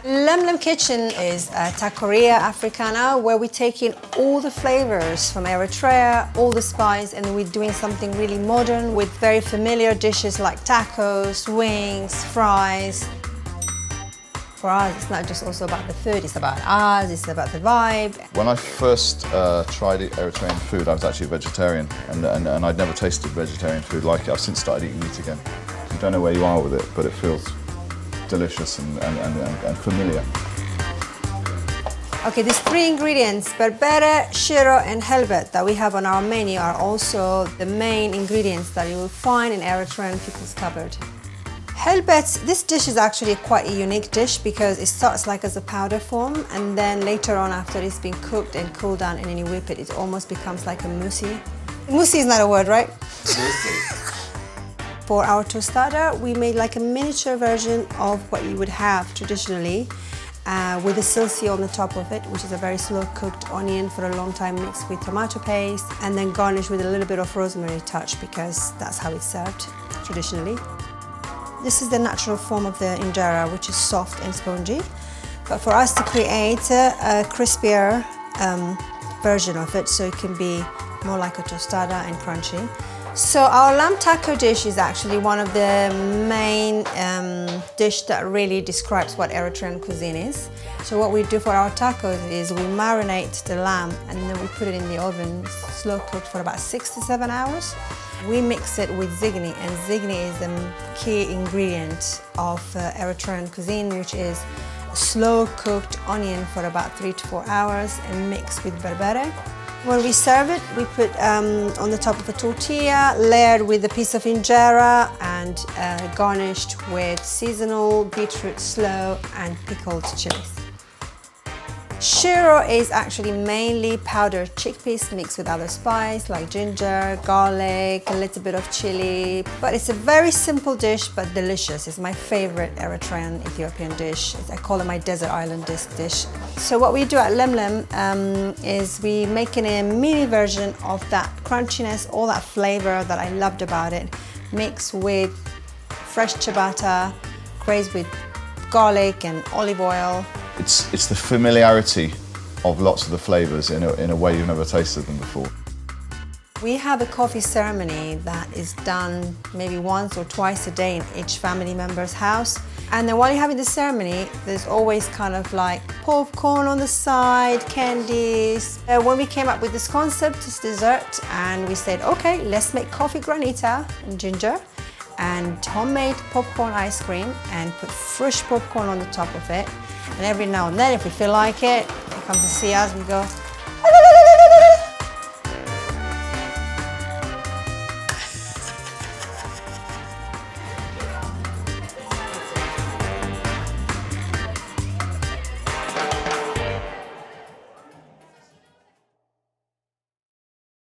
Lemlem Kitchen is a taqueria africana where we take in all the flavors from Eritrea, all the spice, and we're doing something really modern with very familiar dishes like tacos, wings, fries. For us, it's not just also about the food, it's about us, it's about the vibe. When I first tried Eritrean food, I was actually a vegetarian, and I'd never tasted vegetarian food like it. I've since started eating meat again. You don't know where you are with it, but it feels delicious and familiar. Okay, these three ingredients, berbere, shiro and helbet that we have on our menu are also the main ingredients that you will find in Eritrean people's cupboard. Helbet, this dish is actually quite a unique dish because it starts like as a powder form, and then later on after it's been cooked and cooled down and then you whip it, it almost becomes like a mousse. Mousse is not a word, right? For our tostada, we made like a miniature version of what you would have traditionally with a silsi on the top of it, which is a very slow cooked onion for a long time mixed with tomato paste and then garnished with a little bit of rosemary touch because that's how it's served traditionally. This is the natural form of the injera, which is soft and spongy. But for us to create a crispier version of it, so it can be more like a tostada and crunchy. So our lamb taco dish is actually one of the main dish that really describes what Eritrean cuisine is. So what we do for our tacos is we marinate the lamb and then we put it in the oven, slow cooked for about 6 to 7 hours. We mix it with zigni, and zigni is the key ingredient of Eritrean cuisine, which is slow cooked onion for about 3 to 4 hours and mixed with berbere. When we serve it, we put on the top of a tortilla, layered with a piece of injera and garnished with seasonal beetroot sloe and pickled chilies. Shiro is actually mainly powdered chickpeas mixed with other spice like ginger, garlic, a little bit of chili. But it's a very simple dish but delicious. It's my favorite Eritrean Ethiopian dish. I call it my desert island dish. So what we do at Lemlem is we make a mini version of that crunchiness, all that flavor that I loved about it, mixed with fresh ciabatta, crazed with garlic and olive oil. It's the familiarity of lots of the flavours in a way you've never tasted them before. We have a coffee ceremony that is done maybe once or twice a day in each family member's house. And then while you're having the ceremony, there's always kind of like popcorn on the side, candies. When we came up with this concept, this dessert, and we said, okay, let's make coffee granita and ginger and homemade popcorn ice cream and put fresh popcorn on the top of it. And every now and then, if we feel like it, they come to see us, we go,